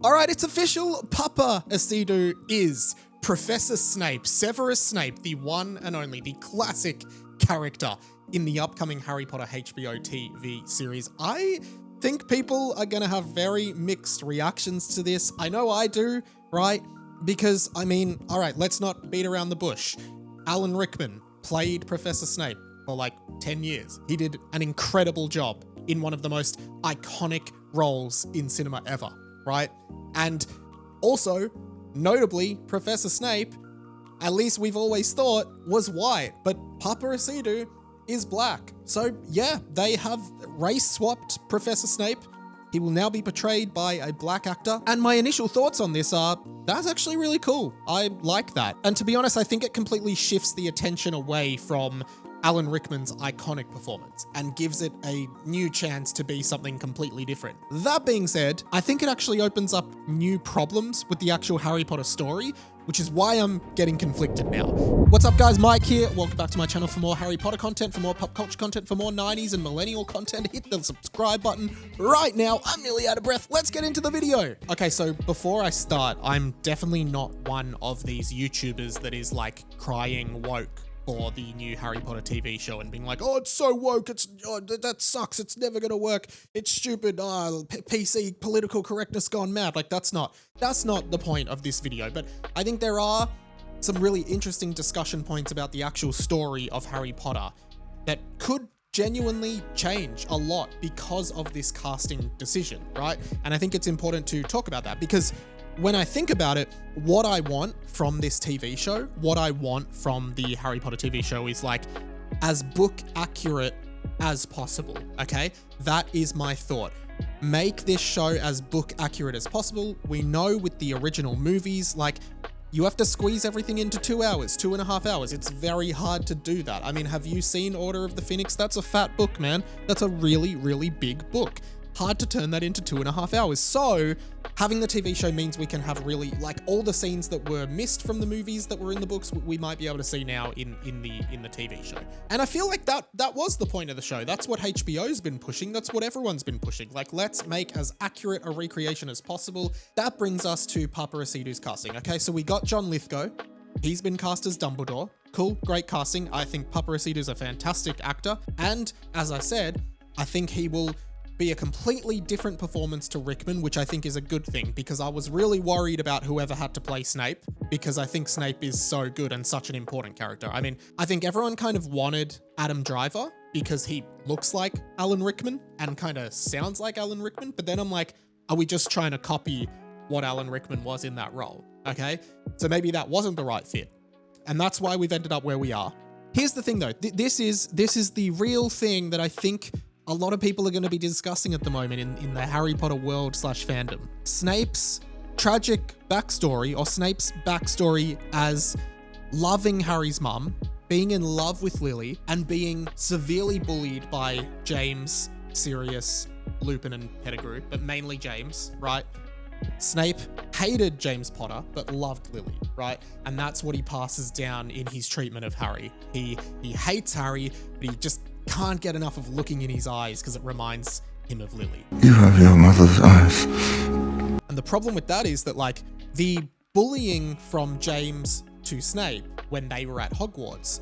All right, it's official. Paapa Essiedu is Professor Snape, Severus Snape, the one and only, the classic character in the upcoming Harry Potter HBO TV series. I think people are going to have very mixed reactions to this. I know I do, right? Because, I mean, all right, let's not beat around the bush. Alan Rickman played Professor Snape for like 10 years. He did an incredible job in one of the most iconic roles in cinema ever, right? And also, notably, Professor Snape, at least we've always thought, was white, but Paapa Essiedu is black. So yeah, they have race swapped Professor Snape. He will now be portrayed by a black actor. And my initial thoughts on this are, that's actually really cool. I like that. And to be honest, I think it completely shifts the attention away from Alan Rickman's iconic performance and gives it a new chance to be something completely different. That being said, I think it actually opens up new problems with the actual Harry Potter story, which is why I'm getting conflicted now. What's up guys, Mike here. Welcome back to my channel for more Harry Potter content, for more pop culture content, for more 90s and millennial content. Hit the subscribe button right now. I'm nearly out of breath. Let's get into the video. Okay, so before I start, I'm definitely not one of these YouTubers that is like crying woke for the new Harry Potter TV show and being like, oh, it's so woke, that sucks, it's never gonna work, it's stupid, PC political correctness gone mad. Like, that's not the point of this video. But I think there are some really interesting discussion points about the actual story of Harry Potter that could genuinely change a lot because of this casting decision, right? And I think it's important to talk about that, because when I think about it, what I want from this TV show, what I want from the Harry Potter TV show is like as book accurate as possible, okay? That is my thought. Make this show as book accurate as possible. We know with the original movies, like, you have to squeeze everything into 2 hours, 2.5 hours. It's very hard to do that. I mean, have you seen Order of the Phoenix? That's a fat book, man. That's a really, really big book. Hard to turn that into 2.5 hours. So having the TV show means we can have really, like, all the scenes that were missed from the movies that were in the books, we might be able to see now in the TV show. And I feel like that was the point of the show. That's what HBO's been pushing. That's what everyone's been pushing. Like, let's make as accurate a recreation as possible. That brings us to Paapa Essiedu's casting. Okay, so we got John Lithgow. He's been cast as Dumbledore. Cool, great casting. I think Paapa Essiedu's a fantastic actor. And as I said, I think he will be a completely different performance to Rickman, which I think is a good thing, because I was really worried about whoever had to play Snape, because I think Snape is so good and such an important character. I mean, I think everyone kind of wanted Adam Driver because he looks like Alan Rickman and kind of sounds like Alan Rickman, but then I'm like, are we just trying to copy what Alan Rickman was in that role? Okay, so maybe that wasn't the right fit, and that's why we've ended up where we are. Here's the thing though, this is the real thing that I think a lot of people are going to be discussing at the moment in the Harry Potter world / fandom. Snape's tragic backstory, or Snape's backstory as loving Harry's mum, being in love with Lily, and being severely bullied by James, Sirius, Lupin, and Pettigrew, but mainly James, right? Snape hated James Potter, but loved Lily, right? And that's what he passes down in his treatment of Harry. He hates Harry, but he just can't get enough of looking in his eyes because it reminds him of Lily. You have your mother's eyes. And the problem with that is that, like, the bullying from James to Snape when they were at Hogwarts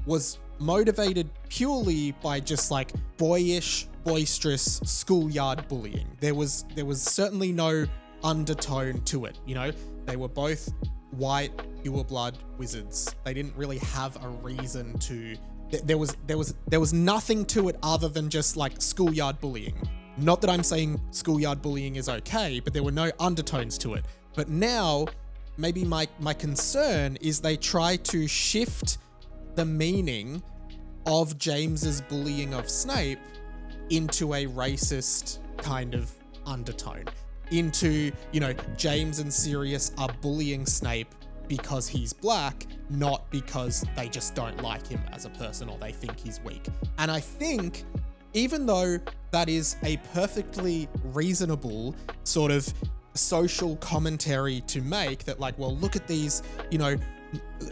was motivated purely by just like boyish, boisterous schoolyard bullying. There was certainly no undertone to it, you know? They were both white, pure blood wizards. They didn't really have a reason to. There was nothing to it other than just like schoolyard bullying. Not that I'm saying schoolyard bullying is okay, but there were no undertones to it. But now, maybe my concern is they try to shift the meaning of James's bullying of Snape into a racist kind of undertone. Into, you know, James and Sirius are bullying Snape because he's black, not because they just don't like him as a person or they think he's weak. And I think, even though that is a perfectly reasonable sort of social commentary to make, that like, well, look at these, you know,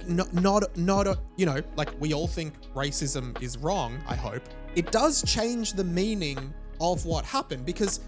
not you know, like, we all think racism is wrong, I hope. It does change the meaning of what happened, because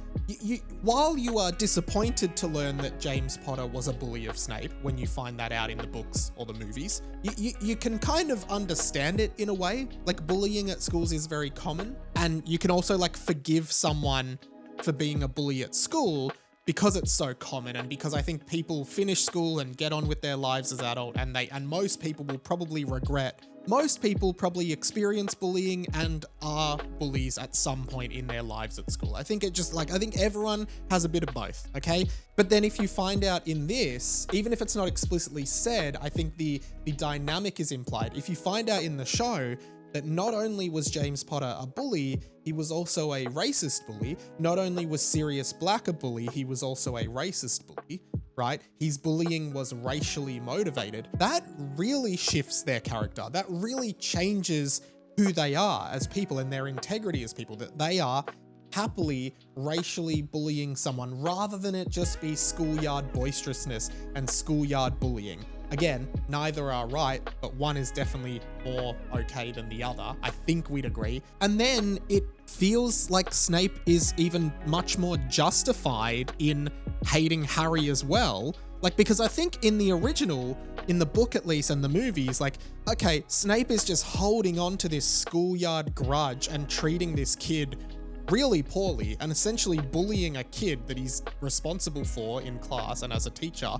while you are disappointed to learn that James Potter was a bully of Snape when you find that out in the books or the movies, you can kind of understand it in a way. Like, bullying at schools is very common, and you can also like forgive someone for being a bully at school because it's so common, and because I think people finish school and get on with their lives as adult, and most people will probably regret. Most people probably experience bullying and are bullies at some point in their lives at school. I think I think everyone has a bit of both, okay? But then if you find out in this, even if it's not explicitly said, I think the dynamic is implied. If you find out in the show that not only was James Potter a bully, he was also a racist bully. Not only was Sirius Black a bully, he was also a racist bully, right? His bullying was racially motivated. That really shifts their character. That really changes who they are as people and their integrity as people, that they are happily racially bullying someone rather than it just be schoolyard boisterousness and schoolyard bullying. Again, neither are right, but one is definitely more okay than the other. I think we'd agree. And then it feels like Snape is even much more justified in hating Harry as well. Like, because I think in the original, in the book at least, and the movies, like, okay, Snape is just holding on to this schoolyard grudge and treating this kid really poorly and essentially bullying a kid that he's responsible for in class and as a teacher,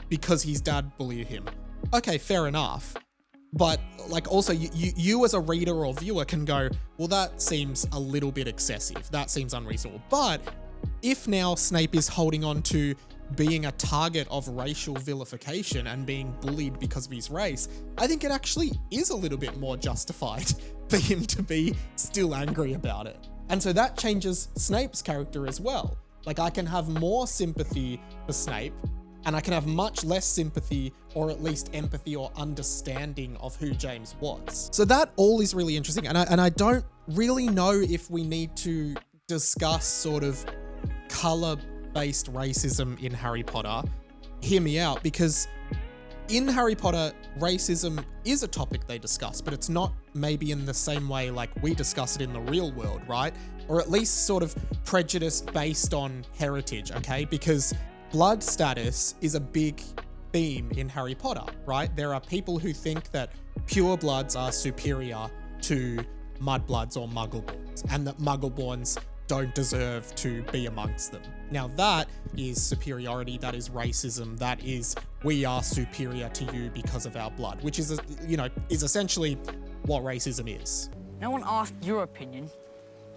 because his dad bullied him. Okay, fair enough. But like, also you as a reader or viewer can go, well, that seems a little bit excessive. That seems unreasonable. But if now Snape is holding on to being a target of racial vilification and being bullied because of his race, I think it actually is a little bit more justified for him to be still angry about it. And so that changes Snape's character as well. Like, I can have more sympathy for Snape, and I can have much less sympathy, or at least empathy or understanding of who James was. So that all is really interesting. And I don't really know if we need to discuss sort of color-based racism in Harry Potter. Hear me out, because in Harry Potter, racism is a topic they discuss, but it's not maybe in the same way like we discuss it in the real world, right? Or at least sort of prejudice based on heritage, okay? Because blood status is a big theme in Harry Potter, right? There are people who think that pure bloods are superior to mudbloods or muggleborns, and that muggleborns don't deserve to be amongst them. Now that is superiority, that is racism, that is we are superior to you because of our blood, which is, is essentially what racism is. No one asked your opinion,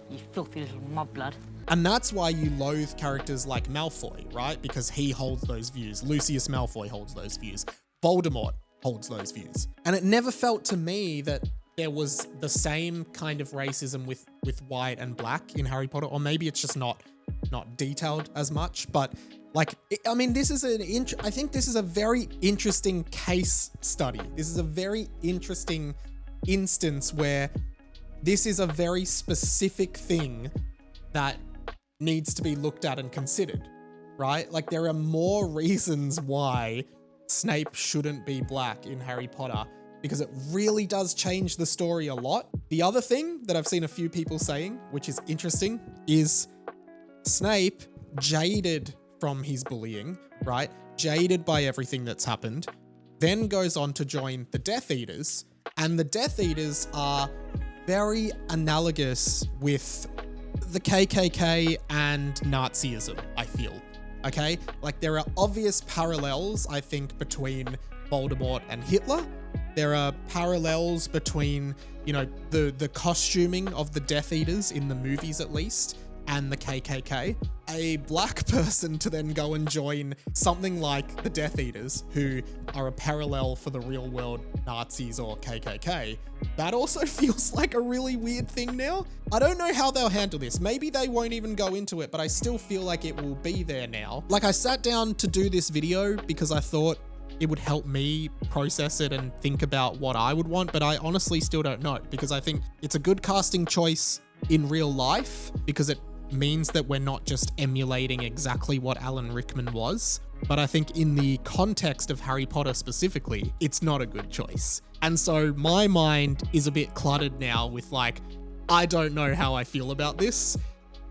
you filthy little mudblood. And that's why you loathe characters like Malfoy, right? Because he holds those views. Lucius Malfoy holds those views. Voldemort holds those views. And it never felt to me that there was the same kind of racism with white and black in Harry Potter, or maybe it's just not detailed as much. But like, I mean, this is I think this is a very interesting case study. This is a very interesting instance where this is a very specific thing that needs to be looked at and considered, right? Like, there are more reasons why Snape shouldn't be black in Harry Potter, because it really does change the story a lot. The other thing that I've seen a few people saying, which is interesting, is Snape, jaded from his bullying, right? Jaded by everything that's happened, then goes on to join the Death Eaters, and the Death Eaters are very analogous with the KKK and Nazism, I feel, okay? Like, there are obvious parallels, I think, between Voldemort and Hitler. There are parallels between, the costuming of the Death Eaters in the movies, at least, and the KKK. A black person to then go and join something like the Death Eaters, who are a parallel for the real world Nazis or KKK, that also feels like a really weird thing now. I don't know how they'll handle this. Maybe they won't even go into it, but I still feel like it will be there now. Like, I sat down to do this video because I thought it would help me process it and think about what I would want, but I honestly still don't know, because I think it's a good casting choice in real life, because it means that we're not just emulating exactly what Alan Rickman was. But I think in the context of Harry Potter specifically, it's not a good choice. And so my mind is a bit cluttered now with like, I don't know how I feel about this.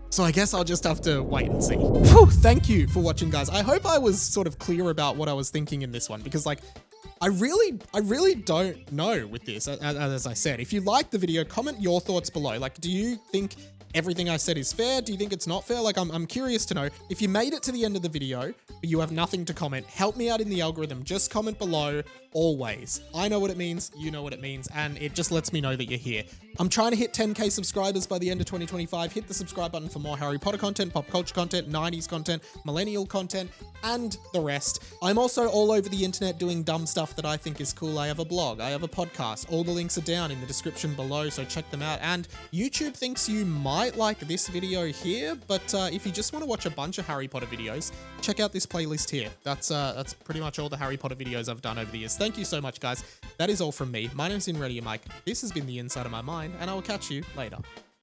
So I guess I'll just have to wait and see. Whew, thank you for watching, guys. I hope I was sort of clear about what I was thinking in this one, because like, I really don't know with this. As I said, if you like the video, comment your thoughts below. Like, do you think everything I said is fair? Do you think it's not fair? Like, I'm curious to know. If you made it to the end of the video, but you have nothing to comment, help me out in the algorithm. Just comment below, always. I know what it means, you know what it means, and it just lets me know that you're here. I'm trying to hit 10K subscribers by the end of 2025. Hit the subscribe button for more Harry Potter content, pop culture content, 90s content, millennial content, and the rest. I'm also all over the internet doing dumb stuff that I think is cool. I have a blog, I have a podcast. All the links are down in the description below, so check them out. And YouTube thinks you might like this video here, but if you just want to watch a bunch of Harry Potter videos, check out this playlist here. That's pretty much all the Harry Potter videos I've done over the years. Thank you so much, guys. That is all from me. My name's Mike. This has been the Inside of My Mind, and I will catch you later.